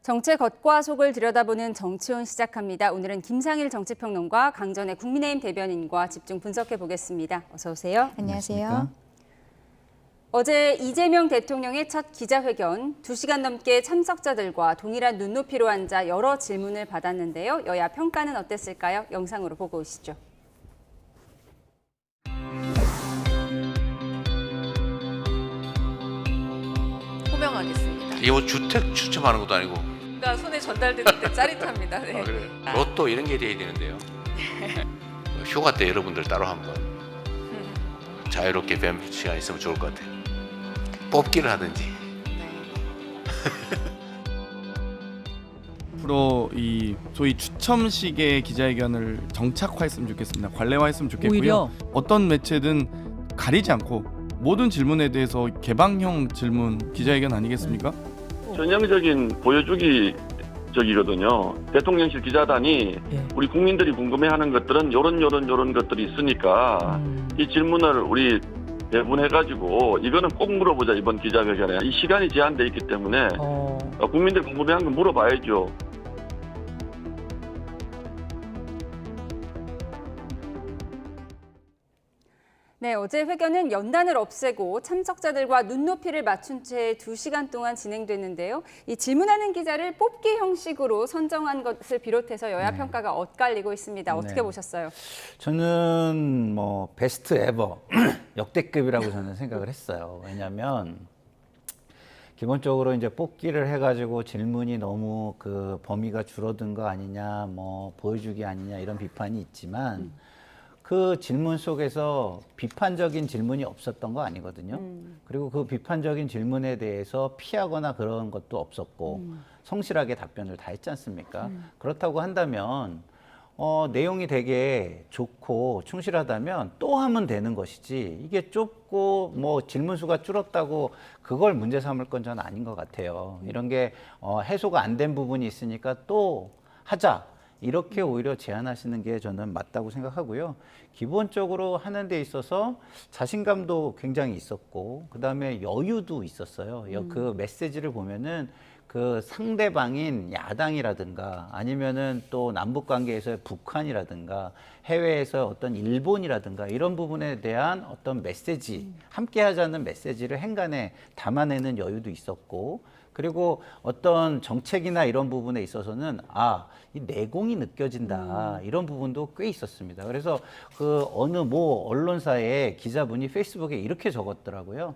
정책 겉과 속을 들여다보는 정치온 시작합니다. 오늘은 김상일 정치평론가, 강전의 국민의힘 대변인과 집중 분석해 보겠습니다. 어서 오세요. 안녕하세요. 어제 이재명 대통령의 첫 기자회견, 2시간 넘게 참석자들과 동일한 눈높이로 앉아 여러 질문을 받았는데요. 여야 평가는 어땠을까요? 영상으로 보고 오시죠. 호명하겠습니다. 이게 뭐 주택 추첨하는 것도 아니고. 그러니까 손에 전달되는 때 짜릿합니다. 네. 아, 그래요? 로또 이런 게 돼야 되는데요. 휴가 때 여러분들 따로 한번 자유롭게 뱀 시간 있으면 좋을 것 같아요. 뽑기를 하든지. 앞으로 이 소위 추첨식의 기자회견을 정착화했으면 좋겠습니다. 관례화했으면 좋겠고요. 오히려? 어떤 매체든 가리지 않고 모든 질문에 대해서 개방형 질문 기자회견 아니겠습니까? 전형적인 보여주기적이거든요. 대통령실 기자단이 예. 우리 국민들이 궁금해하는 것들은 요런 것들이 있으니까 이 질문을 우리 배분해가지고 이거는 꼭 물어보자 이번 기자회견에. 이 시간이 제한돼 있기 때문에 국민들 궁금해하는 거 물어봐야죠. 네, 어제 회견은 연단을 없애고 참석자들과 눈높이를 맞춘 채 2시간 동안 진행됐는데요. 이 질문하는 기자를 뽑기 형식으로 선정한 것을 비롯해서 여야 평가가 엇갈리고 있습니다. 어떻게 보셨어요? 저는 뭐 베스트 에버 역대급이라고 저는 생각을 했어요. 왜냐하면 기본적으로 이제 뽑기를 해가지고 질문이 너무 그 범위가 줄어든 거 아니냐, 뭐 보여주기 아니냐 이런 비판이 있지만 그 질문 속에서 비판적인 질문이 없었던 거 아니거든요. 그리고 그 비판적인 질문에 대해서 피하거나 그런 것도 없었고 성실하게 답변을 다 했지 않습니까? 그렇다고 한다면 내용이 되게 좋고 충실하다면 또 하면 되는 것이지, 이게 좁고 뭐 질문 수가 줄었다고 그걸 문제 삼을 건 저는 아닌 것 같아요. 이런 게 해소가 안 된 부분이 있으니까 또 하자, 이렇게 오히려 제안하시는 게 저는 맞다고 생각하고요. 기본적으로 하는 데 있어서 자신감도 굉장히 있었고, 그 다음에 여유도 있었어요. 그 메시지를 보면은 그 상대방인 야당이라든가 아니면은 또 남북 관계에서의 북한이라든가 해외에서 어떤 일본이라든가 이런 부분에 대한 어떤 메시지, 함께 하자는 메시지를 행간에 담아내는 여유도 있었고, 그리고 어떤 정책이나 이런 부분에 있어서는 이 내공이 느껴진다, 이런 부분도 꽤 있었습니다. 그래서 그 어느 모 언론사의 기자분이 페이스북에 이렇게 적었더라고요.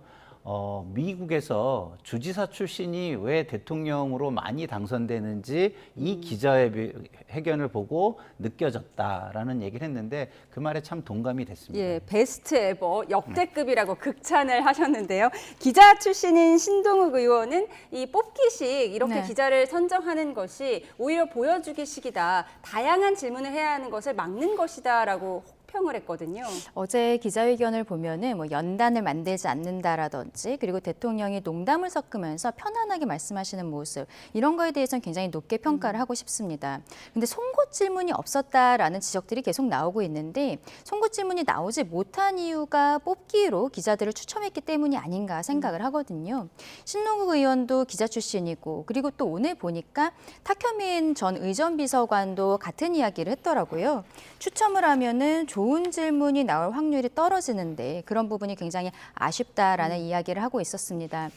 미국에서 주지사 출신이 왜 대통령으로 많이 당선되는지 이 기자회견을 보고 느껴졌다라는 얘기를 했는데 그 말에 참 동감이 됐습니다. 예, 베스트 에버 역대급이라고 극찬을 하셨는데요. 기자 출신인 신동욱 의원은 이 뽑기식 이렇게 기자를 선정하는 것이 오히려 보여주기식이다, 다양한 질문을 해야 하는 것을 막는 것이다라고 평을 했거든요. 어제 기자회견을 보면은 뭐 연단을 만들지 않는다라든지, 그리고 대통령이 농담을 섞으면서 편안하게 말씀하시는 모습, 이런 거에 대해서는 굉장히 높게 평가를 하고 싶습니다. 근데 송곳 질문이 없었다라는 지적들이 계속 나오고 있는데, 송곳 질문이 나오지 못한 이유가 뽑기로 기자들을 추첨했기 때문이 아닌가 생각을 하거든요. 신동욱 의원도 기자 출신이고, 그리고 또 오늘 보니까 탁현민 전 의전비서관도 같은 이야기를 했더라고요. 추첨을 하면은 좋은 질문이 나올 확률이 떨어지는데 그런 부분이 굉장히 아쉽다라는 이야기를 하고 있었습니다.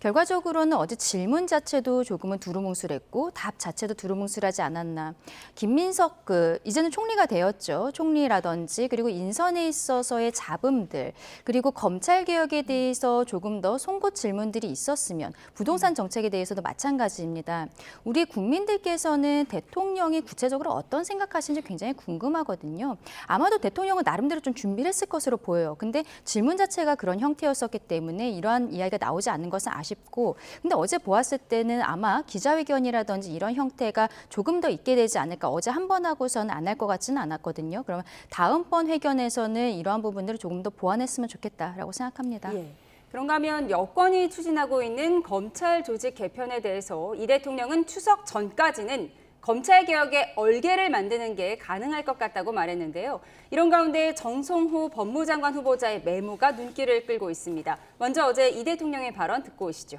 결과적으로는 어제 질문 자체도 조금은 두루뭉술했고 답 자체도 두루뭉술하지 않았나. 김민석 이제는 총리가 되었죠. 총리라든지 그리고 인선에 있어서의 잡음들, 그리고 검찰 개혁에 대해서 조금 더 송곳 질문들이 있었으면, 부동산 정책에 대해서도 마찬가지입니다. 우리 국민들께서는 대통령이 구체적으로 어떤 생각하시는지 굉장히 궁금하거든요. 아마도 대통령은 나름대로 좀 준비를 했을 것으로 보여요. 근데 질문 자체가 그런 형태였었기 때문에 이러한 이야기가 나오지 않는 것은 아쉽고, 근데 어제 보았을 때는 아마 기자회견이라든지 이런 형태가 조금 더 있게 되지 않을까. 어제 한 번 하고서는 안 할 것 같지는 않았거든요. 그러면 다음번 회견에서는 이러한 부분들을 조금 더 보완했으면 좋겠다라고 생각합니다. 예. 그런가 하면 여권이 추진하고 있는 검찰 조직 개편에 대해서 이 대통령은 추석 전까지는 검찰개혁에 얼개를 만드는 게 가능할 것 같다고 말했는데요. 이런 가운데 정성호 법무장관 후보자의 메모가 눈길을 끌고 있습니다. 먼저 어제 이 대통령의 발언 듣고 오시죠.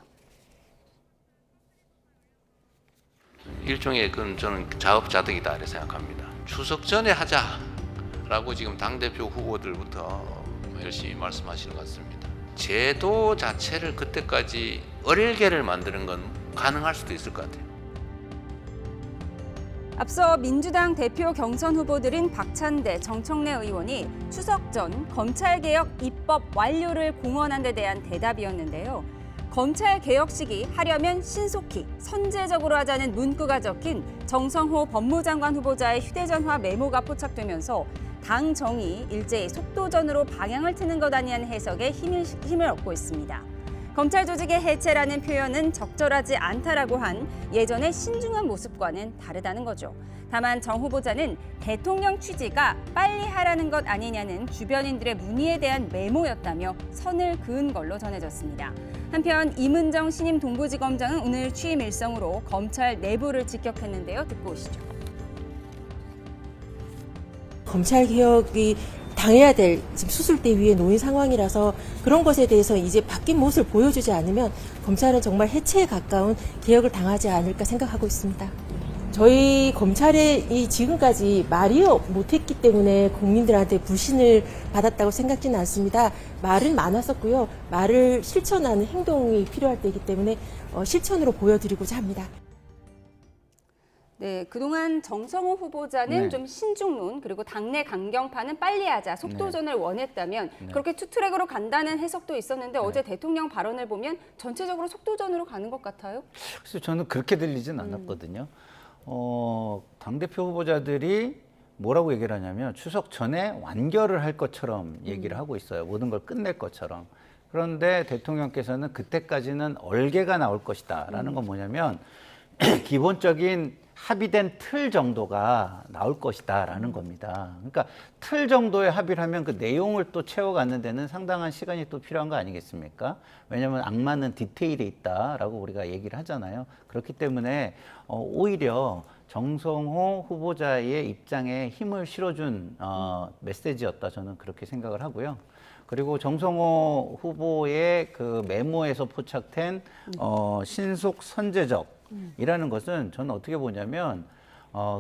일종의 그건 저는 자업자득이다 이렇게 생각합니다. 추석 전에 하자라고 지금 당대표 후보들부터 열심히 말씀하시는 것 같습니다. 제도 자체를 그때까지 얼개를 만드는 건 가능할 수도 있을 것 같아요. 앞서 민주당 대표 경선 후보들인 박찬대, 정청래 의원이 추석 전 검찰개혁 입법 완료를 공언한 데 대한 대답이었는데요. 검찰개혁식이 하려면 신속히 선제적으로 하자는 문구가 적힌 정성호 법무장관 후보자의 휴대전화 메모가 포착되면서 당 정이 일제히 속도전으로 방향을 트는 것 아니냐는 해석에 힘을 얻고 있습니다. 검찰 조직의 해체라는 표현은 적절하지 않다라고 한 예전의 신중한 모습과는 다르다는 거죠. 다만 정 후보자는 대통령 취지가 빨리 하라는 것 아니냐는 주변인들의 문의에 대한 메모였다며 선을 그은 걸로 전해졌습니다. 한편 이문정 신임 동부지검장은 오늘 취임 일성으로 검찰 내부를 직격했는데요. 듣고 오시죠. 검찰 개혁이 당해야 될 지금 수술대 위에 놓인 상황이라서 그런 것에 대해서 이제 바뀐 모습을 보여주지 않으면 검찰은 정말 해체에 가까운 개혁을 당하지 않을까 생각하고 있습니다. 저희 검찰이 지금까지 말이 못했기 때문에 국민들한테 불신을 받았다고 생각지는 않습니다. 말은 많았었고요. 말을 실천하는 행동이 필요할 때이기 때문에 실천으로 보여드리고자 합니다. 네, 그동안 정성호 후보자는 네. 좀 신중론 그리고 당내 강경파는 빨리 하자 속도전을 원했다면 그렇게 투트랙으로 간다는 해석도 있었는데 어제 대통령 발언을 보면 전체적으로 속도전으로 가는 것 같아요. 그래서 저는 그렇게 들리진 않았거든요. 당대표 후보자들이 뭐라고 얘기를 하냐면 추석 전에 완결을 할 것처럼 얘기를 하고 있어요. 모든 걸 끝낼 것처럼. 그런데 대통령께서는 그때까지는 얼개가 나올 것이다 라는 건 뭐냐면 기본적인 합의된 틀 정도가 나올 것이다 라는 겁니다. 그러니까 틀 정도의 합의를 하면 그 내용을 또 채워가는 데는 상당한 시간이 또 필요한 거 아니겠습니까? 왜냐하면 악마는 디테일에 있다라고 우리가 얘기를 하잖아요. 그렇기 때문에 오히려 정성호 후보자의 입장에 힘을 실어준 메시지였다 저는 그렇게 생각을 하고요. 그리고 정성호 후보의 그 메모에서 포착된 신속 선제적 이라는 것은 저는 어떻게 보냐면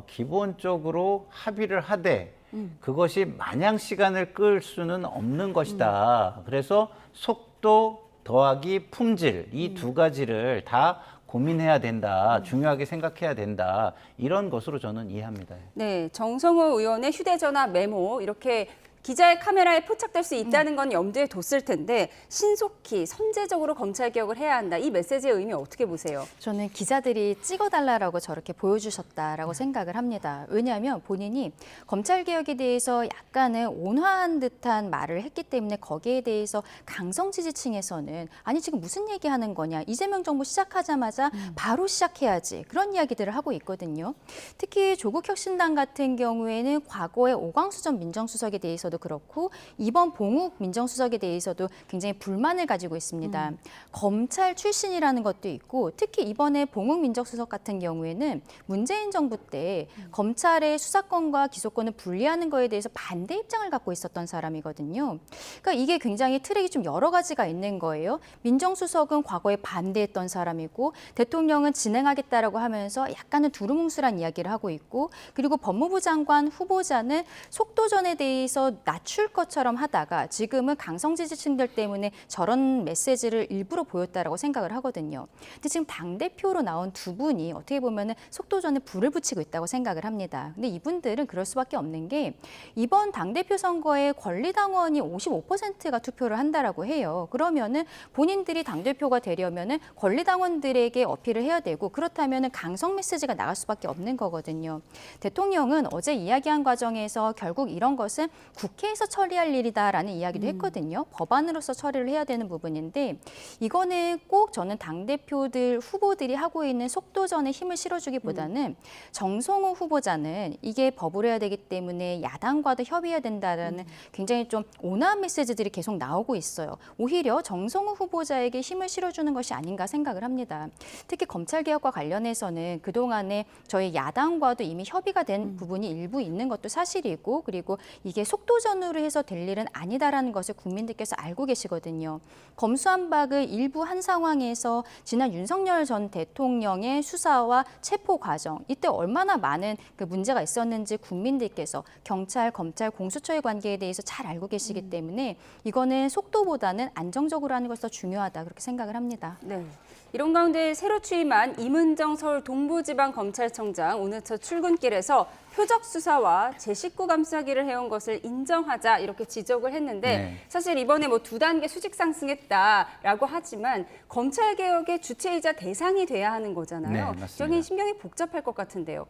기본적으로 합의를 하되 그것이 마냥 시간을 끌 수는 없는 것이다. 그래서 속도 더하기 품질 이 두 가지를 다 고민해야 된다. 중요하게 생각해야 된다. 이런 것으로 저는 이해합니다. 네, 정성호 의원의 휴대전화 메모 이렇게 기자의 카메라에 포착될 수 있다는 건 염두에 뒀을 텐데 신속히 선제적으로 검찰개혁을 해야 한다. 이 메시지의 의미 어떻게 보세요? 저는 기자들이 찍어달라고 저렇게 보여주셨다라고 생각을 합니다. 왜냐하면 본인이 검찰개혁에 대해서 약간은 온화한 듯한 말을 했기 때문에 거기에 대해서 강성 지지층에서는 아니 지금 무슨 얘기하는 거냐. 이재명 정부 시작하자마자 바로 시작해야지. 그런 이야기들을 하고 있거든요. 특히 조국혁신당 같은 경우에는 과거에 오광수 전 민정수석에 대해서도 그렇고 이번 봉욱 민정수석에 대해서도 굉장히 불만을 가지고 있습니다. 검찰 출신이라는 것도 있고 특히 이번에 봉욱 민정수석 같은 경우에는 문재인 정부 때 검찰의 수사권과 기소권을 분리하는 거에 대해서 반대 입장을 갖고 있었던 사람이거든요. 그러니까 이게 굉장히 트랙이 좀 여러 가지가 있는 거예요. 민정수석은 과거에 반대했던 사람이고 대통령은 진행하겠다라고 하면서 약간은 두루뭉술한 이야기를 하고 있고 그리고 법무부 장관 후보자는 속도전에 대해서 낮출 것처럼 하다가 지금은 강성 지지층들 때문에 저런 메시지를 일부러 보였다라고 생각을 하거든요. 근데 지금 당대표로 나온 두 분이 어떻게 보면은 속도전에 불을 붙이고 있다고 생각을 합니다. 근데 이분들은 그럴 수밖에 없는 게 이번 당대표 선거에 권리당원이 55%가 투표를 한다라고 해요. 그러면은 본인들이 당대표가 되려면은 권리당원들에게 어필을 해야 되고 그렇다면은 강성 메시지가 나갈 수밖에 없는 거거든요. 대통령은 어제 이야기한 과정에서 결국 이런 것은 국회에서 처리할 일이다라는 이야기도 했거든요. 법안으로서 처리를 해야 되는 부분인데 이거는 꼭 저는 당대표들 후보들이 하고 있는 속도전에 힘을 실어주기보다는 정성호 후보자는 이게 법으로 해야 되기 때문에 야당과도 협의해야 된다라는 굉장히 좀 온화한 메시지들이 계속 나오고 있어요. 오히려 정성호 후보자에게 힘을 실어주는 것이 아닌가 생각을 합니다. 특히 검찰개혁과 관련해서는 그동안에 저희 야당과도 이미 협의가 된 부분이 일부 있는 것도 사실이고 그리고 이게 속도 속도전으로 해서 될 일은 아니다라는 것을 국민들께서 알고 계시거든요. 검수완박을 일부 한 상황에서 지난 윤석열 전 대통령의 수사와 체포 과정, 이때 얼마나 많은 그 문제가 있었는지 국민들께서 경찰, 검찰, 공수처의 관계에 대해서 잘 알고 계시기 때문에 이거는 속도보다는 안정적으로 하는 것이 더 중요하다 그렇게 생각을 합니다. 네. 이런 가운데 새로 취임한 임은정 서울 동부지방검찰청장 오늘 첫 출근길에서 표적 수사와 제19 감싸기를 해온 것을 인정하자 이렇게 지적을 했는데 네. 사실 이번에 뭐 2단계 수직 상승했다라고 하지만 검찰 개혁의 주체이자 대상이 돼야 하는 거잖아요. 네, 맞습니다. 여기 신경이 복잡할 것 같은데요.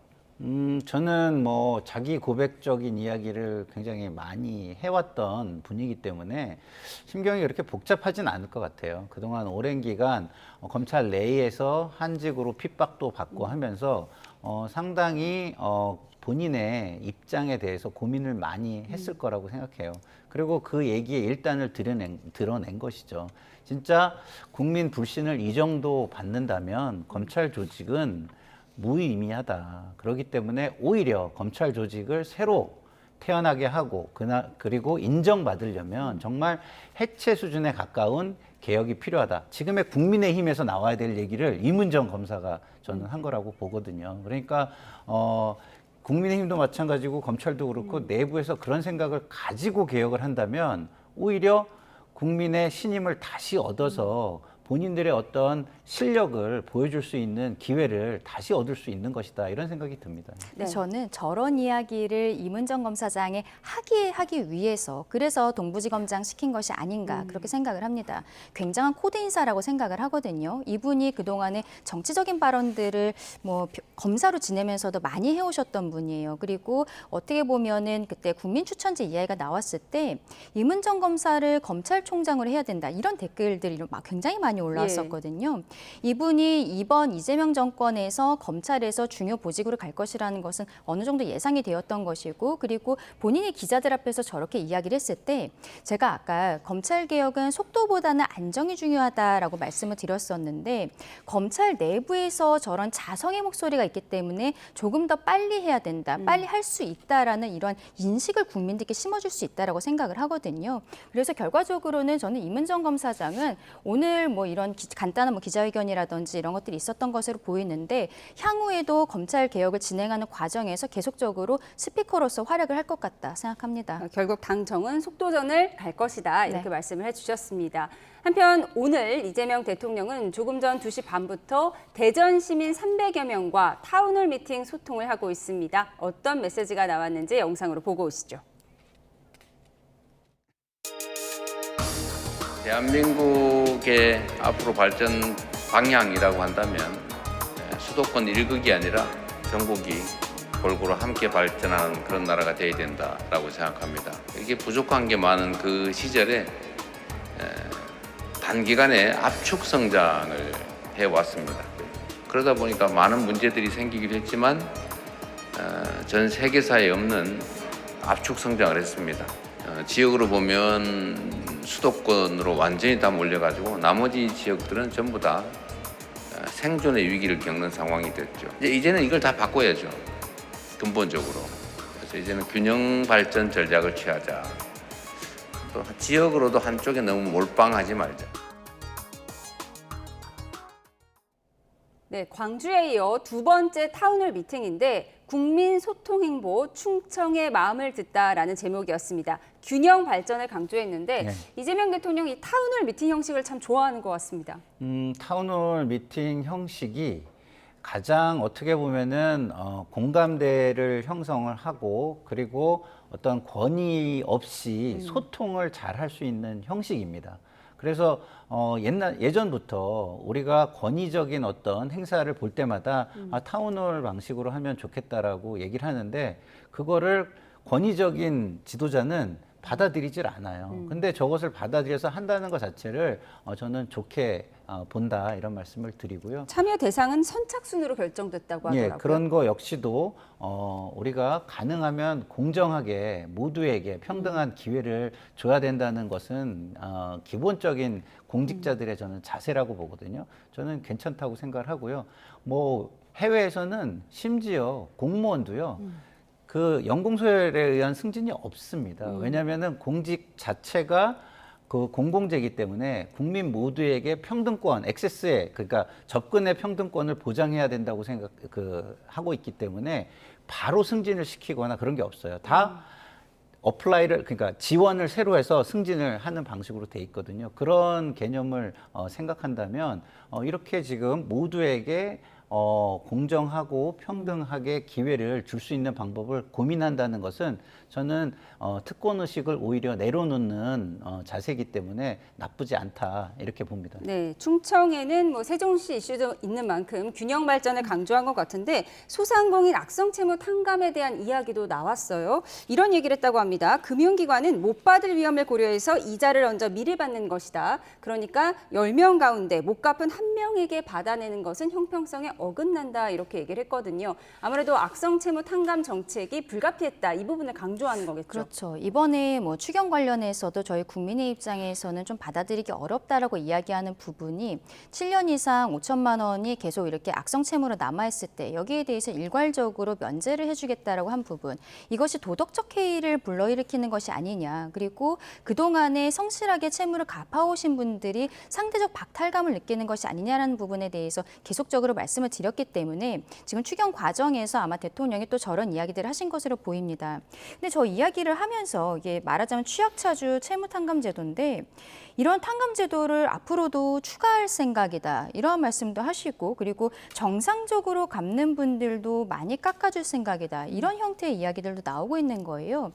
저는 뭐 자기 고백적인 이야기를 굉장히 많이 해왔던 분이기 때문에 심경이 그렇게 복잡하진 않을 것 같아요. 그동안 오랜 기간 검찰 내에서 한직으로 핍박도 받고 하면서 상당히 본인의 입장에 대해서 고민을 많이 했을 거라고 생각해요. 그리고 그 얘기의 일단을 드러낸 것이죠. 진짜 국민 불신을 이 정도 받는다면 검찰 조직은 무의미하다. 그렇기 때문에 오히려 검찰 조직을 새로 태어나게 하고 그리고 인정받으려면 정말 해체 수준에 가까운 개혁이 필요하다. 지금의 국민의힘에서 나와야 될 얘기를 임은정 검사가 저는 한 거라고 보거든요. 그러니까 국민의힘도 마찬가지고 검찰도 그렇고 내부에서 그런 생각을 가지고 개혁을 한다면 오히려 국민의 신임을 다시 얻어서 본인들의 어떤 실력을 보여줄 수 있는 기회를 다시 얻을 수 있는 것이다. 이런 생각이 듭니다. 네. 저는 저런 이야기를 임은정 검사장에 하기 위해서 그래서 동부지검장 시킨 것이 아닌가 그렇게 생각을 합니다. 굉장한 코드 인사라고 생각을 하거든요. 이분이 그동안에 정치적인 발언들을 뭐 검사로 지내면서도 많이 해오셨던 분이에요. 그리고 어떻게 보면은 그때 국민추천제 이야기가 나왔을 때 임은정 검사를 검찰총장으로 해야 된다. 이런 댓글들이 막 굉장히 많이 올라왔었거든요. 이분이 이번 이재명 정권에서 검찰에서 중요 보직으로 갈 것이라는 것은 어느 정도 예상이 되었던 것이고 그리고 본인이 기자들 앞에서 저렇게 이야기를 했을 때 제가 아까 검찰개혁은 속도보다는 안정이 중요하다라고 말씀을 드렸었는데 검찰 내부에서 저런 자성의 목소리가 있기 때문에 조금 더 빨리 해야 된다, 빨리 할 수 있다라는 이런 인식을 국민들께 심어줄 수 있다라고 생각을 하거든요. 그래서 결과적으로는 저는 임은정 검사장은 오늘 뭐 이런 간단한 뭐 기자회견이라든지 이런 것들이 있었던 것으로 보이는데 향후에도 검찰 개혁을 진행하는 과정에서 계속적으로 스피커로서 활약을 할 것 같다 생각합니다. 결국 당정은 속도전을 갈 것이다 이렇게 네. 말씀을 해주셨습니다. 한편 오늘 이재명 대통령은 조금 전 2시 반부터 대전 시민 300여 명과 타운홀 미팅 소통을 하고 있습니다. 어떤 메시지가 나왔는지 영상으로 보고 오시죠. 대한민국의 앞으로 발전 방향이라고 한다면 수도권 일극이 아니라 전국이 골고루 함께 발전하는 그런 나라가 되어야 된다라고 생각합니다. 이게 부족한 게 많은 그 시절에 단기간에 압축 성장을 해왔습니다. 그러다 보니까 많은 문제들이 생기기도 했지만 전 세계사에 없는 압축 성장을 했습니다. 지역으로 보면 수도권으로 완전히 다 몰려가지고 나머지 지역들은 전부 다 생존의 위기를 겪는 상황이 됐죠. 이제는 이걸 다 바꿔야죠. 근본적으로. 그래서 이제는 균형 발전 전략을 취하자. 또 지역으로도 한쪽에 너무 몰빵하지 말자. 네, 광주에 이어 두 번째 타운홀 미팅인데 국민 소통 행보 충청의 마음을 듣다라는 제목이었습니다. 균형 발전을 강조했는데 네. 이재명 대통령이 타운홀 미팅 형식을 참 좋아하는 것 같습니다. 타운홀 미팅 형식이 가장 어떻게 보면은 공감대를 형성을 하고 그리고 어떤 권위 없이 소통을 잘 할 수 있는 형식입니다. 그래서 예전부터 우리가 권위적인 어떤 행사를 볼 때마다 타운홀 방식으로 하면 좋겠다라고 얘기를 하는데 그거를 권위적인 지도자는 받아들이질 않아요. 근데 저것을 받아들여서 한다는 것 자체를 저는 좋게 본다 이런 말씀을 드리고요. 참여 대상은 선착순으로 결정됐다고 하더라고요. 예, 그런 거 역시도 우리가 가능하면 공정하게 모두에게 평등한 기회를 줘야 된다는 것은 기본적인 공직자들의 저는 자세라고 보거든요. 저는 괜찮다고 생각을 하고요. 뭐 해외에서는 심지어 공무원도요. 그 연공소열에 의한 승진이 없습니다. 왜냐하면은 공직 자체가 그 공공재이기 때문에 국민 모두에게 평등권, 액세스에 그러니까 접근의 평등권을 보장해야 된다고 하고 있기 때문에 바로 승진을 시키거나 그런 게 없어요. 다 어플라이를 그러니까 지원을 새로 해서 승진을 하는 방식으로 돼 있거든요. 그런 개념을 생각한다면 이렇게 지금 모두에게 공정하고 평등하게 기회를 줄 수 있는 방법을 고민한다는 것은 저는 특권 의식을 오히려 내려놓는 자세이기 때문에 나쁘지 않다 이렇게 봅니다. 네, 충청에는 뭐 세종시 이슈도 있는 만큼 균형 발전을 강조한 것 같은데 소상공인 악성채무 탕감에 대한 이야기도 나왔어요. 이런 얘기를 했다고 합니다. 금융기관은 못 받을 위험을 고려해서 이자를 얹어 미리 받는 것이다. 그러니까 10명 가운데 못 갚은 1명에게 받아내는 것은 형평성에 어긋난다 이렇게 얘기를 했거든요. 아무래도 악성채무 탕감 정책이 불가피했다 이 부분을 강조하는 거겠죠. 그렇죠. 이번에 뭐 추경 관련해서도 저희 국민의 입장에서는 좀 받아들이기 어렵다라고 이야기하는 부분이 7년 이상 5천만 원이 계속 이렇게 악성채무로 남아있을 때 여기에 대해서 일괄적으로 면제를 해주겠다라고 한 부분. 이것이 도덕적 해이를 불러일으키는 것이 아니냐. 그리고 그동안에 성실하게 채무를 갚아오신 분들이 상대적 박탈감을 느끼는 것이 아니냐라는 부분에 대해서 계속적으로 말씀을 드렸기 때문에 지금 추경 과정에서 아마 대통령이 또 저런 이야기들을 하신 것으로 보입니다. 근데 저 이야기를 하면서 이게 말하자면 취약차주 채무탕감제도인데 이런 탕감제도를 앞으로도 추가할 생각이다. 이러한 말씀도 하시고 그리고 정상적으로 갚는 분들도 많이 깎아줄 생각이다. 이런 형태의 이야기들도 나오고 있는 거예요.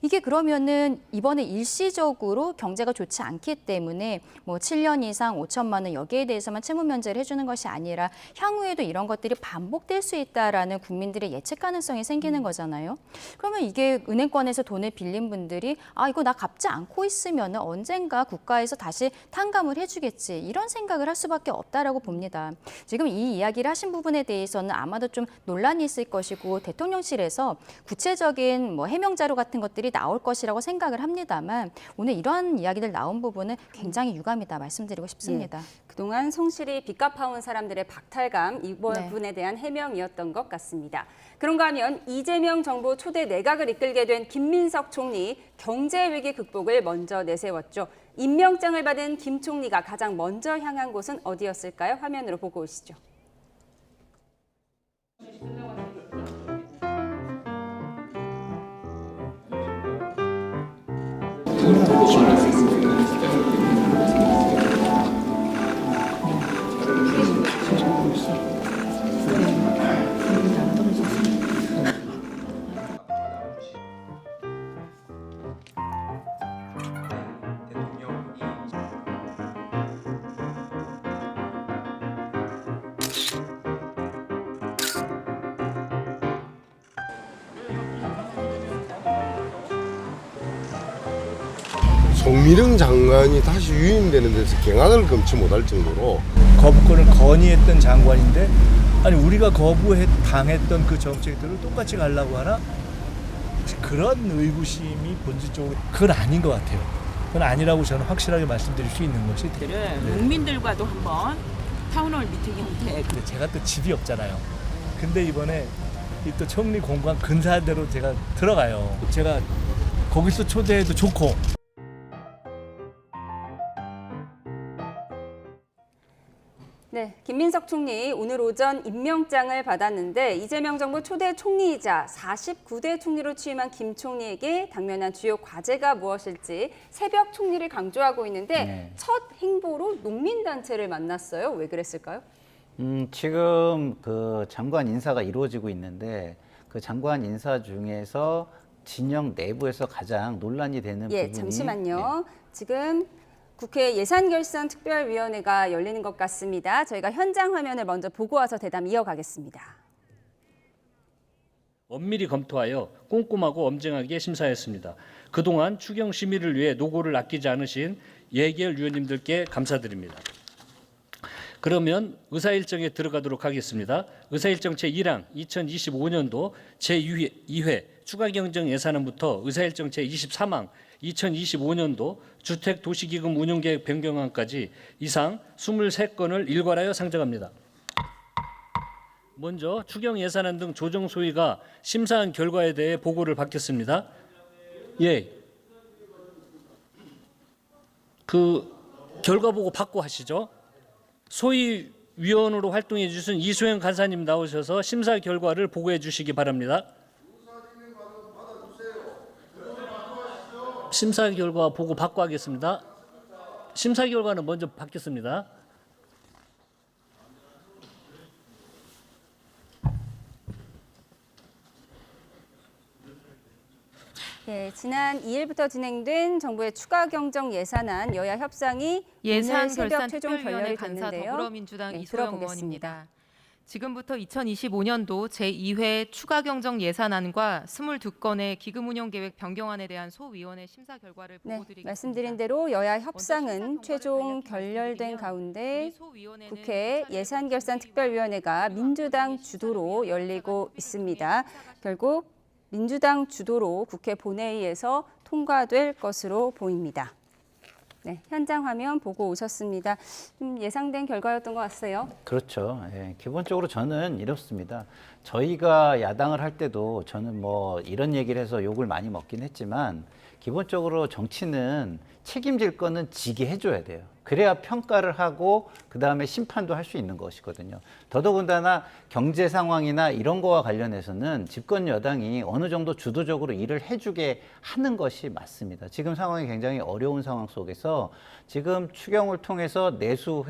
이게 그러면은 이번에 일시적으로 경제가 좋지 않기 때문에 뭐 7년 이상 5천만 원 여기에 대해서만 채무 면제를 해주는 것이 아니라 향후에도 이런 것들이 반복될 수 있다라는 국민들의 예측 가능성이 생기는 거잖아요. 그러면 이게 은행권에서 돈을 빌린 분들이 이거 나 갚지 않고 있으면 언젠가 국가에서 다시 탕감을 해주겠지 이런 생각을 할 수밖에 없다라고 봅니다. 지금 이 이야기를 하신 부분에 대해서는 아마도 좀 논란이 있을 것이고 대통령실에서 구체적인 뭐 해명 자료 같은 것들이 나올 것이라고 생각을 합니다만 오늘 이러한 이야기들 나온 부분은 굉장히 유감이다 말씀드리고 싶습니다. 그동안 성실히 빚 갚아온 사람들의 박탈감 이 네. 부분에 대한 해명이었던 것 같습니다. 그런가 하면 이재명 정부 초대 내각을 이끌게 된 김민석 총리 경제 위기 극복을 먼저 내세웠죠. 임명장을 받은 김 총리가 가장 먼저 향한 곳은 어디였을까요? 화면으로 보고 오시죠. 송미령 장관이 다시 유임되는 데서 경악을 금치 못할 정도로 거부권을 건의했던 장관인데 아니 우리가 당했던 그 정책들을 똑같이 가려고 하나? 그런 의구심이 본질적으로 그건 아닌 것 같아요. 그건 아니라고 저는 확실하게 말씀드릴 수 있는 것이 국민들과도 한번 타운홀 미팅 형태. 근데 제가 또 집이 없잖아요. 근데 이번에 이 또 총리 공관 근사대로 제가 들어가요. 제가 거기서 초대해도 좋고. 네, 김민석 총리 오늘 오전 임명장을 받았는데 이재명 정부 초대 총리이자 49대 총리로 취임한 김 총리에게 당면한 주요 과제가 무엇일지 새벽 총리를 강조하고 있는데 첫 행보로 농민단체를 만났어요. 왜 그랬을까요? 지금 그 장관 인사가 이루어지고 있는데 그 장관 인사 중에서 진영 내부에서 가장 논란이 되는 부분이 잠시만요. 지금 국회 예산결산특별위원회가 열리는 것 같습니다. 저희가 현장 화면을 먼저 보고 와서 대담 이어가겠습니다. 엄밀히 검토하여 꼼꼼하고 엄정하게 심사했습니다. 그동안 추경 심의를 위해 노고를 아끼지 않으신 예결 위원님들께 감사드립니다. 그러면 의사일정에 들어가도록 하겠습니다. 의사일정 제1항 2025년도 제2회 추가경정 예산안부터 의사일정 제23항 2025년도 주택도시기금 운용계획 변경안까지 이상 23건을 일괄하여 상정합니다. 먼저 추경 예산안 등 조정 소위가 심사한 결과에 대해 보고를 받겠습니다. 예. 그 결과 보고 받고 하시죠. 소위 위원으로 활동해 주신 이소영 간사님 나오셔서 심사 결과를 보고해 주시기 바랍니다. 심사 결과 보고 받고 하겠습니다. 심사 결과는 먼저 받겠습니다. 예, 지난 2일부터 진행된 정부의 추가 경정 예산안 여야 협상이 예산 오늘 새벽 결산 최종 특별위원회 결렬이 간사 됐는데요. 더불어민주당 네, 이소영 들어보겠습니다. 의원입니다. 지금부터 2025년도 제2회 추가 경정 예산안과 22건의 기금 운영 계획 변경안에 대한 소위원회 심사 결과를 네, 보고드리겠습니다. 말씀드린 대로 여야 협상은 심사 최종 결과를 결렬된 우리 가운데 소위원회는 국회 예산결산특별위원회가 민주당 주도로 열리고 있습니다. 결국 민주당 주도로 국회 본회의에서 통과될 것으로 보입니다. 네, 현장 화면 보고 오셨습니다. 좀 예상된 결과였던 것 같아요. 그렇죠. 예, 기본적으로 저는 이렇습니다. 저희가 야당을 할 때도 저는 뭐 이런 얘기를 해서 욕을 많이 먹긴 했지만 기본적으로 정치는 책임질 거는 지게 해줘야 돼요. 그래야 평가를 하고 그 다음에 심판도 할 수 있는 것이거든요. 더더군다나 경제 상황이나 이런 거와 관련해서는 집권 여당이 어느 정도 주도적으로 일을 해주게 하는 것이 맞습니다. 지금 상황이 굉장히 어려운 상황 속에서 지금 추경을 통해서 내수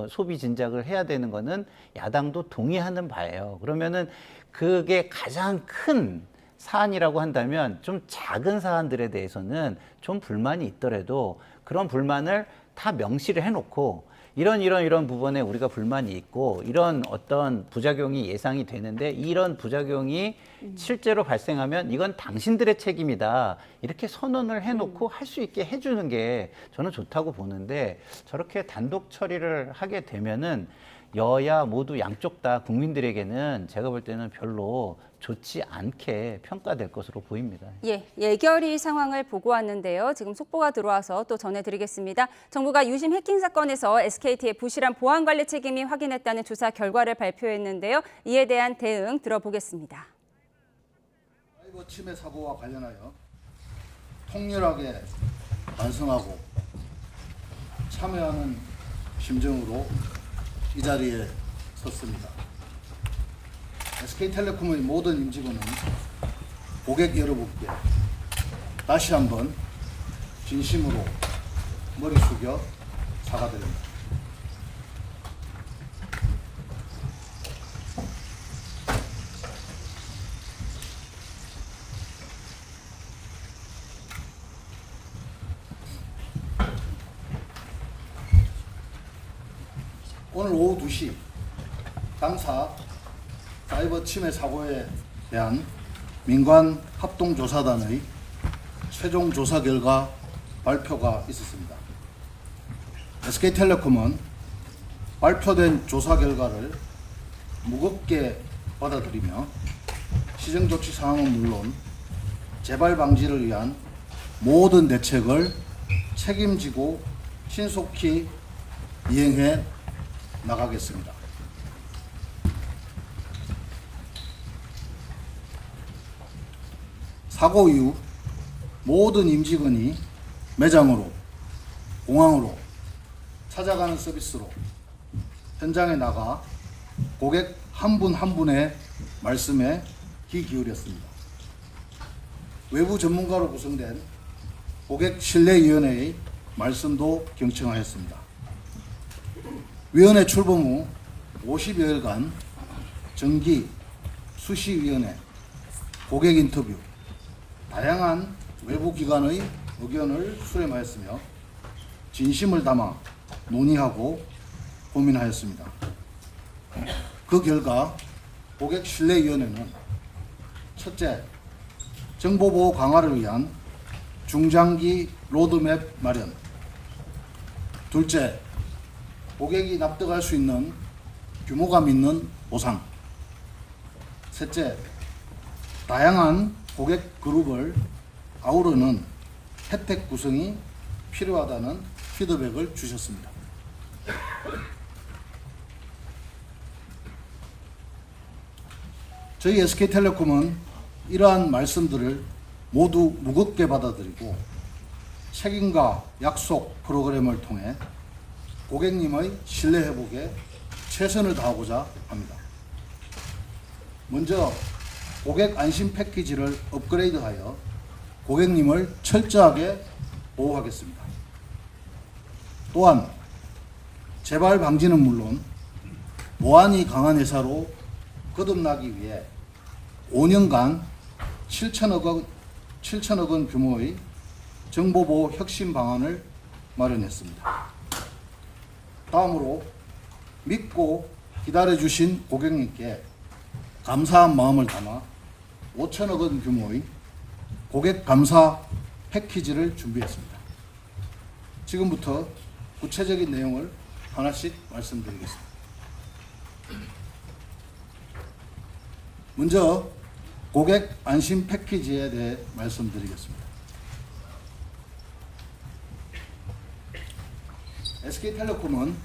소비 진작을 해야 되는 거는 야당도 동의하는 바예요. 그러면은 그게 가장 큰 사안이라고 한다면 좀 작은 사안들에 대해서는 좀 불만이 있더라도 그런 불만을 다 명시를 해놓고 이런 부분에 우리가 불만이 있고 이런 어떤 부작용이 예상이 되는데 이런 부작용이 실제로 발생하면 이건 당신들의 책임이다 이렇게 선언을 해놓고 할 수 있게 해주는 게 저는 좋다고 보는데 저렇게 단독 처리를 하게 되면은 여야 모두 양쪽 다 국민들에게는 제가 볼 때는 별로 좋지 않게 평가될 것으로 보입니다. 예, 예결위 상황을 보고 왔는데요. 지금 속보가 들어와서 또 전해드리겠습니다. 정부가 유심 해킹 사건에서 SKT의 부실한 보안 관리 책임이 확인했다는 조사 결과를 발표했는데요. 이에 대한 대응 들어보겠습니다. 사이버 침해 사고와 관련하여 통렬하게 반성하고 참여하는 심정으로 이 자리에 섰습니다. SK텔레콤의 모든 임직원은 고객 여러분께 다시 한번 진심으로 머리 숙여 사과드립니다. 오늘 오후 2시 당사 사이버 침해 사고에 대한 민관 합동조사단의 최종 조사 결과 발표가 있었습니다. SK텔레콤은 발표된 조사 결과를 무겁게 받아들이며 시정조치 사항은 물론 재발 방지를 위한 모든 대책을 책임지고 신속히 이행해 나가겠습니다. 사고 이후 모든 임직원이 매장으로, 공항으로 찾아가는 서비스로 현장에 나가 고객 한 분 한 분의 말씀에 귀 기울였습니다. 외부 전문가로 구성된 고객신뢰위원회의 말씀도 경청하였습니다. 위원회 출범 후 50여일간 정기, 수시위원회, 고객 인터뷰, 다양한 외부 기관의 의견을 수렴하였으며 진심을 담아 논의하고 고민하였습니다. 그 결과 고객신뢰위원회는 첫째, 정보보호 강화를 위한 중장기 로드맵 마련. 둘째, 고객이 납득할 수 있는 규모감 있는 보상. 셋째, 다양한 고객 그룹을 아우르는 혜택 구성이 필요하다는 피드백을 주셨습니다. 저희 SK텔레콤은 이러한 말씀들을 모두 무겁게 받아들이고 책임과 약속 프로그램을 통해 고객님의 신뢰 회복에 최선을 다하고자 합니다. 먼저 고객 안심 패키지를 업그레이드하여 고객님을 철저하게 보호하겠습니다. 또한 재발 방지는 물론 보안이 강한 회사로 거듭나기 위해 5년간 7천억 원 규모의 정보보호 혁신 방안을 마련했습니다. 다음으로 믿고 기다려주신 고객님께 감사한 마음을 담아 5천억 원 규모의 고객 감사 패키지를 준비했습니다. 지금부터 구체적인 내용을 하나씩 말씀드리겠습니다. 먼저 고객 안심 패키지에 대해 말씀드리겠습니다. SK텔레콤은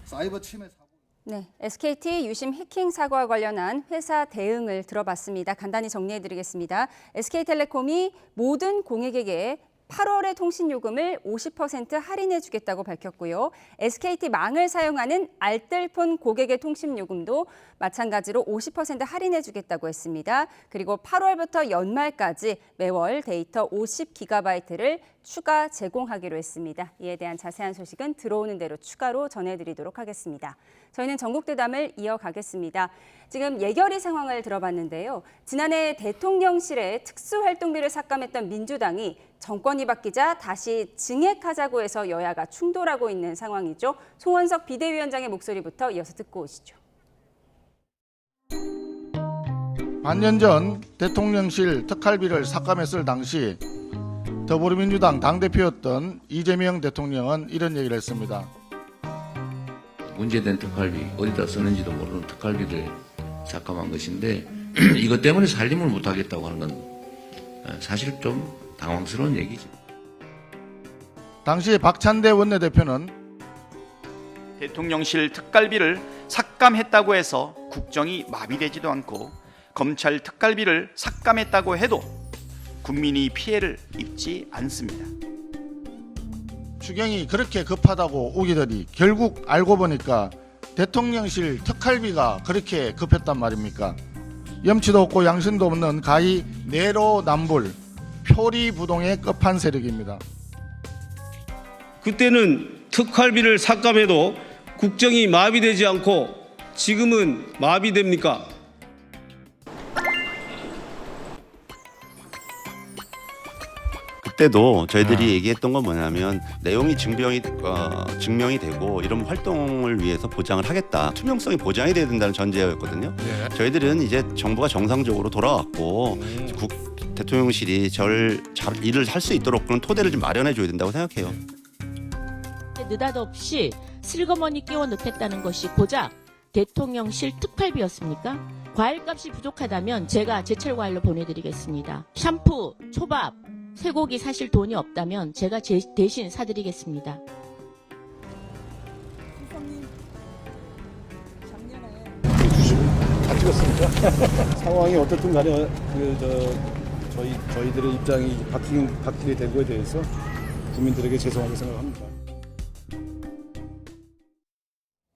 사이버 침해 사고 네, SKT 유심 해킹 사고와 관련한 회사 대응을 들어봤습니다. 간단히 정리해드리겠습니다. SK텔레콤이 모든 고객에게 8월의 통신요금을 50% 할인해주겠다고 밝혔고요. SKT망을 사용하는 알뜰폰 고객의 통신요금도 마찬가지로 50% 할인해주겠다고 했습니다. 그리고 8월부터 연말까지 매월 데이터 50GB를 추가 제공하기로 했습니다. 이에 대한 자세한 소식은 들어오는 대로 추가로 전해드리도록 하겠습니다. 저희는 전국대담을 이어가겠습니다. 지금 예결위 상황을 들어봤는데요. 지난해 대통령실의 특수활동비를 삭감했던 민주당이 정권이 바뀌자 다시 증액하자고 해서 여야가 충돌하고 있는 상황이죠. 송원석 비대위원장의 목소리부터 이어서 듣고 오시죠. 반년 전 대통령실 특활비를 삭감했을 당시 더불어민주당 당대표였던 이재명 대통령은 이런 얘기를 했습니다. 문제된 특활비, 어디다 쓰는지도 모르는 특활비를 삭감한 것인데 이것 때문에 살림을 못하겠다고 하는 건 사실 좀 당황스러운 얘기죠. 당시 박찬대 원내대표는 대통령실 특활비를 삭감했다고 해서 국정이 마비되지도 않고 검찰 특활비를 삭감했다고 해도 국민이 피해를 입지 않습니다. 추경이 그렇게 급하다고 우기더니 결국 알고 보니까 대통령실 특활비가 그렇게 급했단 말입니까? 염치도 없고 양심도 없는 가히 내로남불, 표리부동의 끝판 세력입니다. 그때는 특활비를 삭감해도 국정이 마비되지 않고 지금은 마비됩니까? 그때도 저희들이 얘기했던 건 뭐냐면 내용이 증명이 되고 이런 활동을 위해서 보장을 하겠다. 투명성이 보장이 돼야 된다는 전제였거든요. 네. 저희들은 이제 정부가 정상적으로 돌아왔고 대통령실이 일을 할 수 있도록 그런 토대를 좀 마련해 줘야 된다고 생각해요. 느닷없이 슬그머니 끼워 넣겠다는 것이 고작 대통령실 특활비였습니까? 과일값이 부족하다면 제가 제철 과일로 보내드리겠습니다. 샴푸, 초밥, 쇠고기 사실 돈이 없다면 제가 대신 사드리겠습니다. 다 찍었습니다. 상황이 어떻든 간에 저희들의 입장이 바뀌게 된 거에 대해서 국민들에게 죄송하게 생각합니다.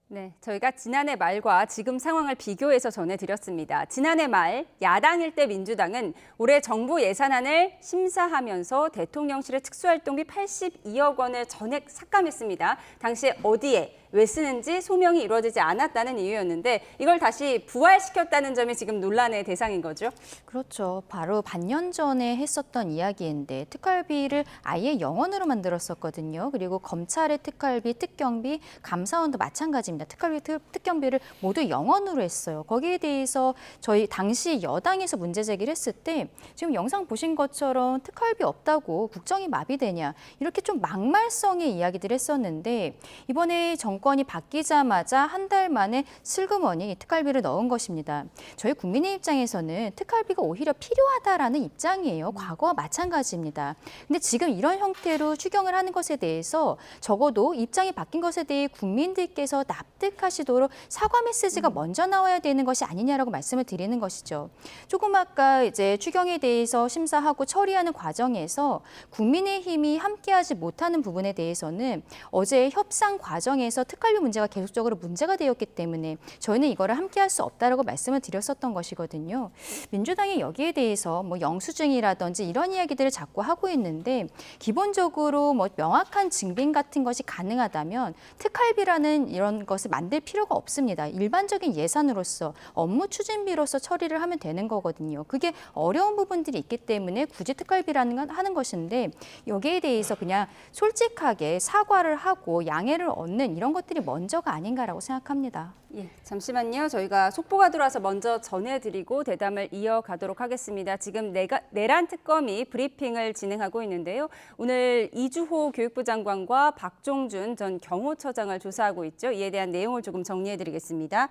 네, 저희가 지난해 말과 지금 상황을 비교해서 전해드렸습니다. 지난해 말 야당일 때 민주당은 올해 정부 예산안을 심사하면서 대통령실의 특수활동비 82억 원을 전액 삭감했습니다. 당시에 어디에 왜 쓰는지 소명이 이루어지지 않았다는 이유였는데 이걸 다시 부활시켰다는 점이 지금 논란의 대상인 거죠. 그렇죠. 바로 반년 전에 했었던 이야기인데 특활비를 아예 영원으로 만들었었거든요. 그리고 검찰의 특활비, 특경비, 감사원도 마찬가지입니다. 특활비, 특경비를 모두 영원으로 했어요. 거기에 대해서 저희 당시 여당에서 문제 제기를 했을 때 지금 영상 보신 것처럼 특활비 없다고 국정이 마비되냐 이렇게 좀 막말성의 이야기들을 했었는데 이번에 정권 정권이 바뀌자마자 한 달 만에 슬그머니 특활비를 넣은 것입니다. 저희 국민의 입장에서는 특활비가 오히려 필요하다라는 입장이에요. 과거와 마찬가지입니다. 근데 지금 이런 형태로 추경을 하는 것에 대해서 적어도 입장이 바뀐 것에 대해 국민들께서 납득하시도록 사과 메시지가 먼저 나와야 되는 것이 아니냐라고 말씀을 드리는 것이죠. 조금 아까 이제 추경에 대해서 심사하고 처리하는 과정에서 국민의힘이 함께하지 못하는 부분에 대해서는 어제 협상 과정에서 특활비 문제가 계속적으로 문제가 되었기 때문에 저희는 이거를 함께할 수 없다라고 말씀을 드렸었던 것이거든요. 민주당이 여기에 대해서 뭐 영수증이라든지 이런 이야기들을 자꾸 하고 있는데 기본적으로 뭐 명확한 증빙 같은 것이 가능하다면 특활비라는 이런 것을 만들 필요가 없습니다. 일반적인 예산으로서 업무 추진비로서 처리를 하면 되는 거거든요. 그게 어려운 부분들이 있기 때문에 굳이 특활비라는 건 하는 것인데 여기에 대해서 그냥 솔직하게 사과를 하고 양해를 얻는 이런 것들이 먼저가 아닌가라고 생각합니다. 예, 잠시만요. 저희가 속보가 들어와서 먼저 전해드리고 대담을 이어가도록 하겠습니다. 지금 내란 특검이 브리핑을 진행하고 있는데요. 오늘 이주호 교육부 장관과 박종준 전 경호처장을 조사하고 있죠. 이에 대한 내용을 조금 정리해드리겠습니다.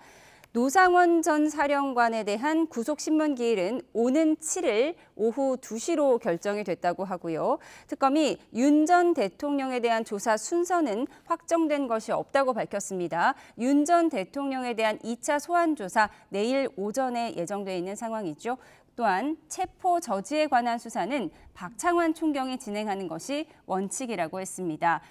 노상원 전 사령관에 대한 구속 신문 기일은 오는 7일 오후 2시로 결정이 됐다고 하고요. 특검이 윤 전 대통령에 대한 조사 순서는 확정된 것이 없다고 밝혔습니다. 윤 전 대통령에 대한 2차 소환 조사 내일 오전에 예정돼 있는 상황이죠. 또한 체포 저지에 관한 수사는 박창환 총경이 진행하는 것이 원칙이라고 했습니다.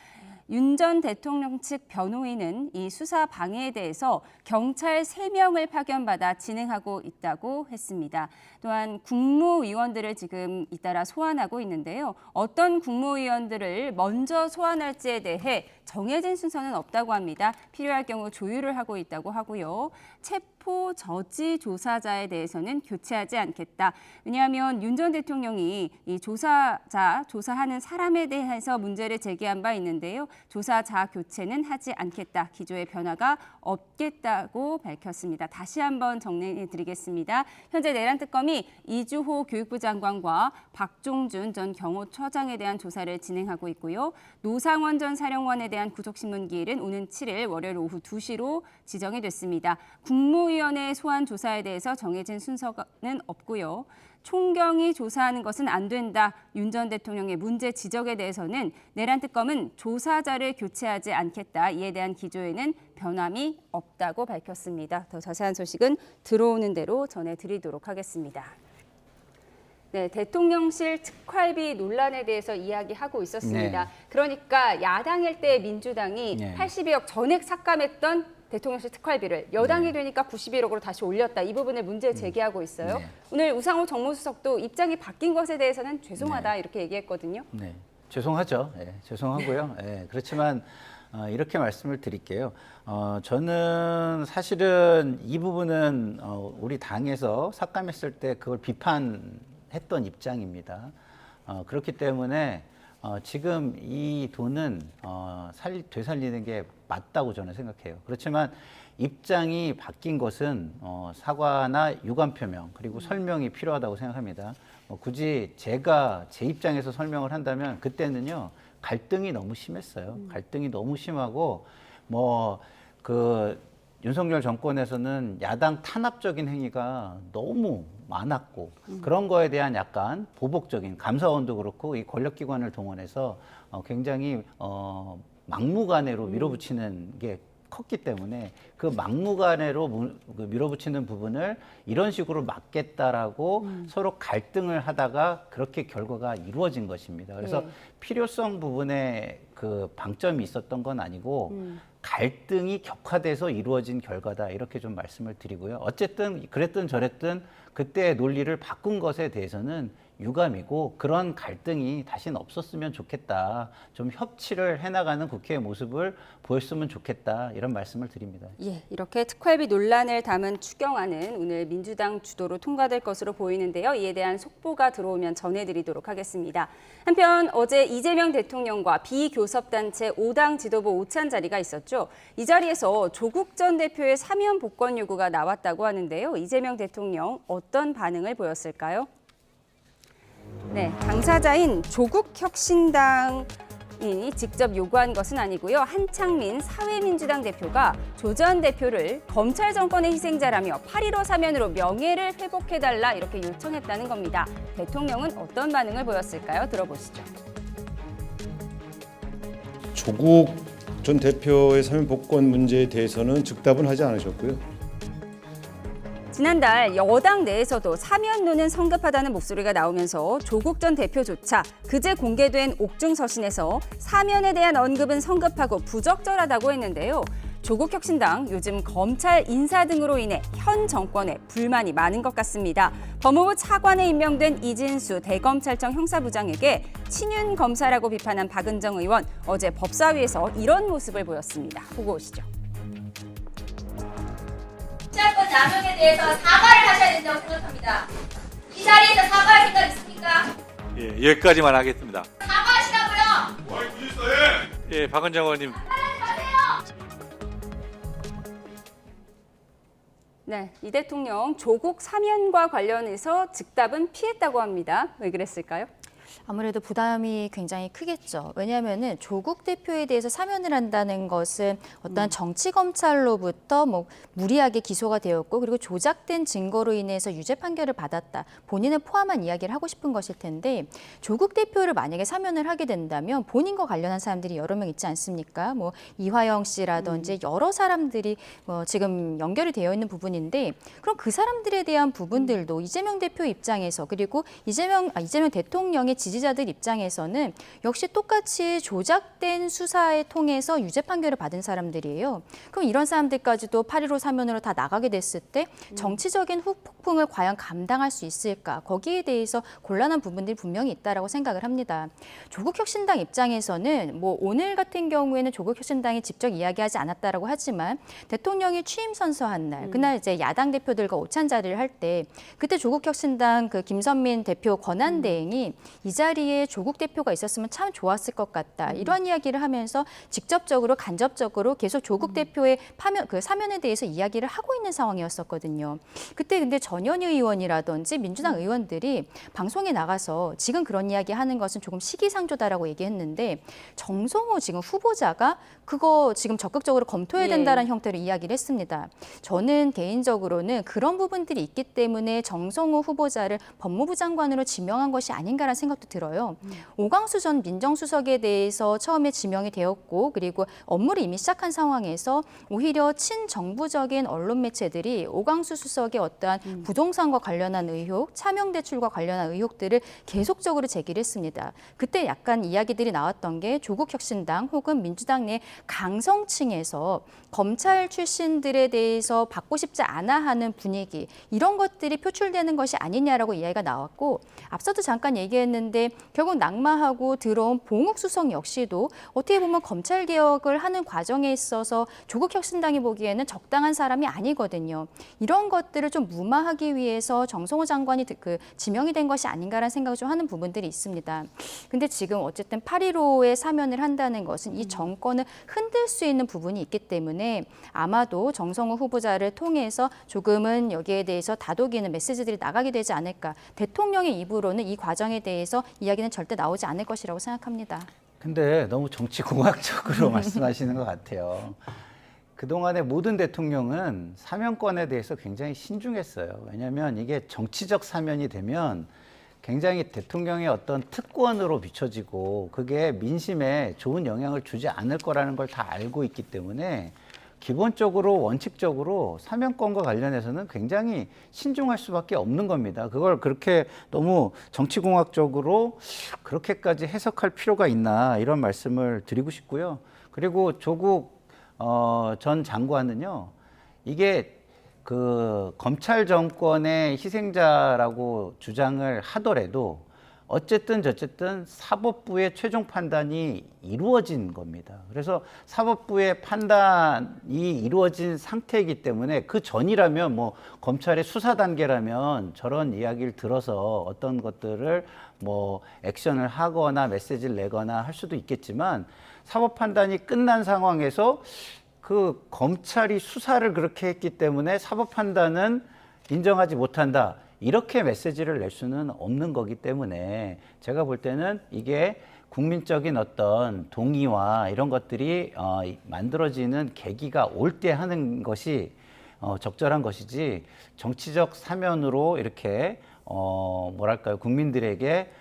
윤 전 대통령 측 변호인은 이 수사 방해에 대해서 경찰 3명을 파견받아 진행하고 있다고 했습니다. 또한 국무위원들을 지금 잇따라 소환하고 있는데요. 어떤 국무위원들을 먼저 소환할지에 대해 정해진 순서는 없다고 합니다. 필요할 경우 조율을 하고 있다고 하고요. 체포 저지 조사자에 대해서는 교체하지 않겠다. 왜냐하면 윤 전 대통령이 이 조사하는 사람에 대해서 문제를 제기한 바 있는데요. 조사자 교체는 하지 않겠다. 기조의 변화가 없겠다고 밝혔습니다. 다시 한번 정리해드리겠습니다. 현재 내란 특검이 이주호 교육부 장관과 박종준 전 경호처장에 대한 조사를 진행하고 있고요. 노상원 전 사령관에 대한 구속신문 기일은 오는 7일 월요일 오후 2시로 지정이 됐습니다. 국무위원회 소환 조사에 대해서 정해진 순서는 없고요. 총경이 조사하는 것은 안 된다. 윤 전 대통령의 문제 지적에 대해서는 내란 특검은 조사자를 교체하지 않겠다. 이에 대한 기조에는 변함이 없다고 밝혔습니다. 더 자세한 소식은 들어오는 대로 전해드리도록 하겠습니다. 네, 대통령실 특활비 논란에 대해서 이야기하고 있었습니다. 네. 그러니까 야당일 때 민주당이 네. 82억 전액 삭감했던 대통령실 특활비를 여당이 되니까 91억으로 다시 올렸다. 이 부분을 문제 제기하고 있어요. 네. 오늘 우상호 정무수석도 입장이 바뀐 것에 대해서는 죄송하다 이렇게 얘기했거든요. 네, 죄송하죠. 네, 죄송하고요. 네, 그렇지만 이렇게 말씀을 드릴게요. 저는 사실은 이 부분은 우리 당에서 삭감했을 때 그걸 비판했던 입장입니다. 그렇기 때문에 지금 이 돈은 되살리는 게 맞다고 저는 생각해요. 그렇지만 입장이 바뀐 것은 사과나 유감 표명 그리고 설명이 필요하다고 생각합니다. 굳이 제가 제 입장에서 설명을 한다면 그때는요 갈등이 너무 심했어요. 갈등이 너무 심하고 윤석열 정권에서는 야당 탄압적인 행위가 너무 많았고 그런 거에 대한 약간 보복적인 감사원도 그렇고 이 권력기관을 동원해서 굉장히 막무가내로 밀어붙이는 게 컸기 때문에 그 막무가내로 밀어붙이는 부분을 이런 식으로 막겠다라고 서로 갈등을 하다가 그렇게 결과가 이루어진 것입니다. 그래서 필요성 부분에 그 방점이 있었던 건 아니고 갈등이 격화돼서 이루어진 결과다 이렇게 좀 말씀을 드리고요. 어쨌든 그랬든 저랬든 그때의 논리를 바꾼 것에 대해서는 유감이고 그런 갈등이 다시는 없었으면 좋겠다. 좀 협치를 해나가는 국회의 모습을 보였으면 좋겠다. 이런 말씀을 드립니다. 예, 이렇게 특활비 논란을 담은 추경안은 오늘 민주당 주도로 통과될 것으로 보이는데요. 이에 대한 속보가 들어오면 전해드리도록 하겠습니다. 한편 어제 이재명 대통령과 비교섭단체 5당 지도부 오찬 자리가 있었죠. 이 자리에서 조국 전 대표의 사면 복권 요구가 나왔다고 하는데요. 이재명 대통령 어떤 반응을 보였을까요? 네, 당사자인 조국혁신당의 대통령이 직접 요구한 것은 아니고요. 한창민 사회민주당 대표가 조 전 대표를 검찰 정권의 희생자라며 8.15 사면으로 명예를 회복해달라 이렇게 요청했다는 겁니다. 대통령은 어떤 반응을 보였을까요? 들어보시죠. 조국 전 대표의 사면 복권 문제에 대해서는 즉답은 하지 않으셨고요. 지난달 여당 내에서도 사면론은 성급하다는 목소리가 나오면서 조국 전 대표조차 그제 공개된 옥중서신에서 사면에 대한 언급은 성급하고 부적절하다고 했는데요. 조국혁신당 요즘 검찰 인사 등으로 인해 현 정권에 불만이 많은 것 같습니다. 법무부 차관에 임명된 이진수 대검찰청 형사부장에게 친윤 검사라고 비판한 박은정 의원, 어제 법사위에서 이런 모습을 보였습니다. 보고 오시죠. 정치권 남용에 대해서 사과를 하셔야 된다고 생각합니다. 이 자리에서 사과할 생각 있습니까? 예, 여기까지만 하겠습니다. 사과하시라고요. 예, 박은정 의원님. 네, 이 대통령 조국 사면과 관련해서 즉답은 피했다고 합니다. 왜 그랬을까요? 아무래도 부담이 굉장히 크겠죠. 왜냐하면은 조국 대표에 대해서 사면을 한다는 것은 어떤 정치 검찰로부터 뭐 무리하게 기소가 되었고 그리고 조작된 증거로 인해서 유죄 판결을 받았다. 본인을 포함한 이야기를 하고 싶은 것일 텐데 조국 대표를 만약에 사면을 하게 된다면 본인과 관련한 사람들이 여러 명 있지 않습니까? 뭐 이화영 씨라든지 여러 사람들이 지금 연결이 되어 있는 부분인데 그럼 그 사람들에 대한 부분들도 이재명 대표 입장에서 그리고 이재명 대통령의 지지자들 입장에서는 역시 똑같이 조작된 수사에 통해서 유죄 판결을 받은 사람들이에요. 그럼 이런 사람들까지도 8.15 사면으로 다 나가게 됐을 때 정치적인 후폭풍을 과연 감당할 수 있을까? 거기에 대해서 곤란한 부분들이 분명히 있다라고 생각을 합니다. 조국혁신당 입장에서는 뭐 오늘 같은 경우에는 조국혁신당이 직접 이야기하지 않았다라고 하지만 대통령이 취임 선서한 날, 그날 이제 야당 대표들과 오찬 자리를 할 때 그때 조국혁신당 그 김선민 대표 권한대행이 이 자리에 조국 대표가 있었으면 참 좋았을 것 같다. 이런 이야기를 하면서 직접적으로 간접적으로 계속 조국 대표의 사면에 대해서 이야기를 하고 있는 상황이었었거든요. 그때 근데 전현희 의원이라든지 민주당 의원들이 방송에 나가서 지금 그런 이야기 하는 것은 조금 시기상조다라고 얘기했는데 정성호 지금 후보자가 그거 지금 적극적으로 검토해야 된다는 형태로 이야기를 했습니다. 저는 개인적으로는 그런 부분들이 있기 때문에 정성호 후보자를 법무부 장관으로 지명한 것이 아닌가라는 생각도 들어요. 오광수 전 민정수석에 대해서 처음에 지명이 되었고 그리고 업무를 이미 시작한 상황에서 오히려 친정부적인 언론 매체들이 오광수 수석의 어떠한 부동산과 관련한 의혹, 차명 대출과 관련한 의혹들을 계속적으로 제기를 했습니다. 그때 약간 이야기들이 나왔던 게 조국혁신당 혹은 민주당 내 강성층에서 검찰 출신들에 대해서 받고 싶지 않아 하는 분위기 이런 것들이 표출되는 것이 아니냐라고 이야기가 나왔고 앞서도 잠깐 얘기했는데 결국 낙마하고 들어온 봉욱 수석 역시도 어떻게 보면 검찰개혁을 하는 과정에 있어서 조국혁신당이 보기에는 적당한 사람이 아니거든요. 이런 것들을 좀 무마하기 위해서 정성호 장관이 지명이 된 것이 아닌가라는 생각을 좀 하는 부분들이 있습니다. 근데 지금 어쨌든 8.15에 사면을 한다는 것은 이 정권을 흔들 수 있는 부분이 있기 때문에 아마도 정성호 후보자를 통해서 조금은 여기에 대해서 다독이는 메시지들이 나가게 되지 않을까. 대통령의 입으로는 이 과정에 대해서 이야기는 절대 나오지 않을 것이라고 생각합니다. 근데 너무 정치공학적으로 말씀하시는 것 같아요. 그동안의 모든 대통령은 사면권에 대해서 굉장히 신중했어요. 왜냐하면 이게 정치적 사면이 되면 굉장히 대통령의 어떤 특권으로 비춰지고 그게 민심에 좋은 영향을 주지 않을 거라는 걸 다 알고 있기 때문에 기본적으로 원칙적으로 사면권과 관련해서는 굉장히 신중할 수밖에 없는 겁니다. 그걸 그렇게 너무 정치공학적으로 그렇게까지 해석할 필요가 있나 이런 말씀을 드리고 싶고요. 그리고 조국 전 장관은요. 이게 그 검찰 정권의 희생자라고 주장을 하더라도 어쨌든 사법부의 최종 판단이 이루어진 겁니다. 그래서 사법부의 판단이 이루어진 상태이기 때문에 그 전이라면 뭐 검찰의 수사 단계라면 저런 이야기를 들어서 어떤 것들을 뭐 액션을 하거나 메시지를 내거나 할 수도 있겠지만 사법 판단이 끝난 상황에서 그 검찰이 수사를 그렇게 했기 때문에 사법 판단은 인정하지 못한다. 이렇게 메시지를 낼 수는 없는 거기 때문에 제가 볼 때는 이게 국민적인 어떤 동의와 이런 것들이 만들어지는 계기가 올 때 하는 것이 적절한 것이지 정치적 사면으로 이렇게 뭐랄까요, 국민들에게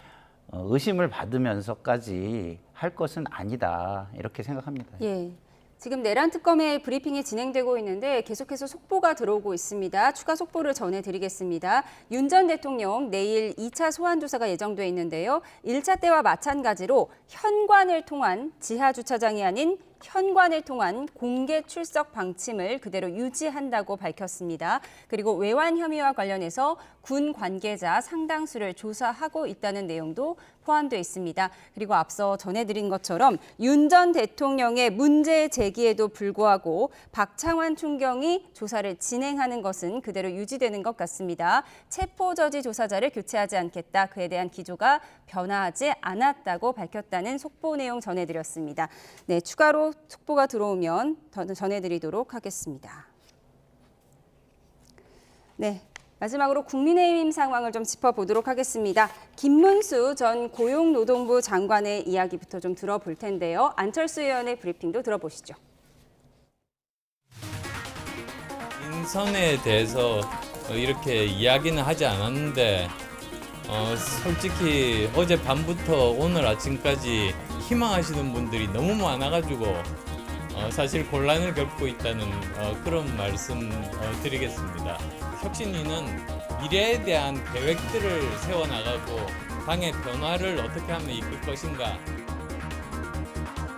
의심을 받으면서까지 할 것은 아니다, 이렇게 생각합니다. 예. 지금 내란 특검의 브리핑이 진행되고 있는데 계속해서 속보가 들어오고 있습니다. 추가 속보를 전해드리겠습니다. 윤 전 대통령 내일 2차 소환 조사가 예정돼 있는데요. 1차 때와 마찬가지로 현관을 통한 지하 주차장이 아닌 현관을 통한 공개 출석 방침을 그대로 유지한다고 밝혔습니다. 그리고 외환 혐의와 관련해서 군 관계자 상당수를 조사하고 있다는 내용도 포함되어 있습니다. 그리고 앞서 전해드린 것처럼 윤 전 대통령의 문제 제기에도 불구하고 박창환 총경이 조사를 진행하는 것은 그대로 유지되는 것 같습니다. 체포저지 조사자를 교체하지 않겠다. 그에 대한 기조가 변화하지 않았다고 밝혔다는 속보 내용 전해드렸습니다. 네, 추가로 속보가 들어오면 더 전해드리도록 하겠습니다. 네. 마지막으로 국민의힘 상황을 좀 짚어보도록 하겠습니다. 김문수 전 고용노동부 장관의 이야기부터 좀 들어볼 텐데요. 안철수 의원의 브리핑도 들어보시죠. 인선에 대해서 이렇게 이야기는 하지 않았는데 솔직히 어젯밤부터 오늘 아침까지 희망하시는 분들이 너무 많아가지고 사실 곤란을 겪고 있다는 그런 말씀 드리겠습니다. 혁신위는 미래에 대한 계획들을 세워나가고 당의 변화를 어떻게 하면 이끌 것인가.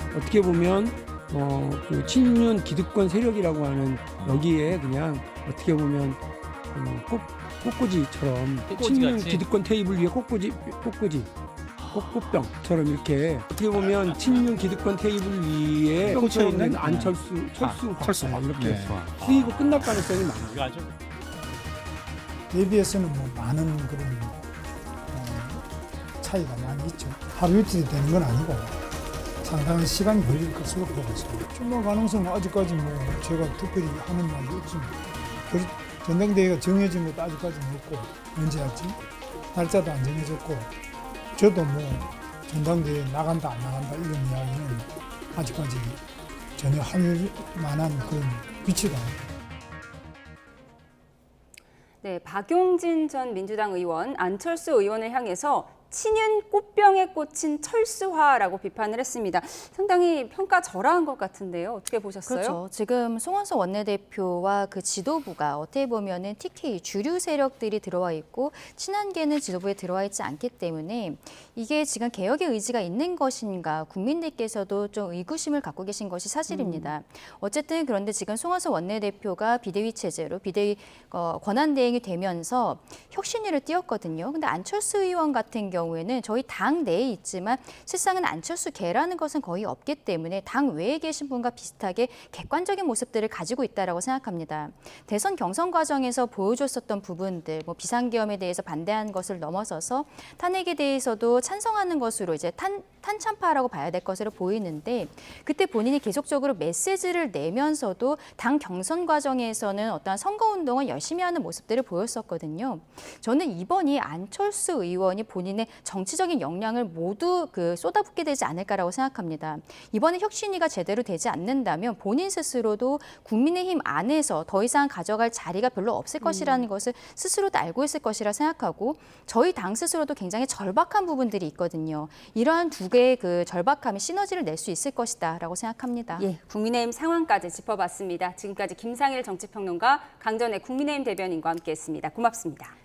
어떻게 보면 그 친윤 기득권 세력이라고 하는 여기에 그냥 어떻게 보면 꽃꽂이처럼 친윤 기득권 퇴입을 위해 꽃병처럼 이렇게 어떻게 보면 친윤 기득권 퇴입을 위해 꽂혀 있는 철수 이렇게 쓰이고 끝날 가능성이 많아요. 대비해서는 뭐 많은 그런 차이가 많이 있죠. 하루 이틀이 되는 건 아니고 상당한 시간이 걸릴 것으로 보고 있습니다. 출마 가능성은 아직까지 뭐 제가 특별히 하는 말이 없지만 전당대회가 정해진 것도 아직까지는 없고 언제 할지 날짜도 안 정해졌고 저도 뭐 전당대회에 나간다 안 나간다 이런 이야기는 아직까지 전혀 할 만한 그런 위치가 아닙니다. 네, 박용진 전 민주당 의원, 안철수 의원을 향해서 친윤 꽃병에 꽂힌 철수화라고 비판을 했습니다. 상당히 평가절하한 것 같은데요. 어떻게 보셨어요? 그렇죠. 지금 송원석 원내대표와 그 지도부가 어떻게 보면은 TK 주류 세력들이 들어와 있고 친한계는 지도부에 들어와 있지 않기 때문에 이게 지금 개혁의 의지가 있는 것인가 국민들께서도 좀 의구심을 갖고 계신 것이 사실입니다. 어쨌든 그런데 지금 송원석 원내대표가 비대위 체제로 비대위 권한대행이 되면서 혁신위를 띄웠거든요. 근데 안철수 의원 같은 경우에는 저희 당 내에 있지만 실상은 안철수계라는 것은 거의 없기 때문에 당 외에 계신 분과 비슷하게 객관적인 모습들을 가지고 있다라고 생각합니다. 대선 경선 과정에서 보여줬었던 부분들, 뭐 비상계엄에 대해서 반대한 것을 넘어서서 탄핵에 대해서도 찬성하는 것으로 이제 탄찬파라고 봐야 될 것으로 보이는데 그때 본인이 계속적으로 메시지를 내면서도 당 경선 과정에서는 어떠한 선거운동을 열심히 하는 모습들을 보였었거든요. 저는 이번이 안철수 의원이 본인의 정치적인 역량을 모두 쏟아붓게 되지 않을까라고 생각합니다. 이번에 혁신위가 제대로 되지 않는다면 본인 스스로도 국민의힘 안에서 더 이상 가져갈 자리가 별로 없을 것이라는 것을 스스로도 알고 있을 것이라 생각하고 저희 당 스스로도 굉장히 절박한 부분들이 있거든요. 이러한 두 개의 그 절박함이 시너지를 낼 수 있을 것이다라고 생각합니다. 예, 국민의힘 상황까지 짚어봤습니다. 지금까지 김상일 정치평론가, 강전의 국민의힘 대변인과 함께했습니다. 고맙습니다.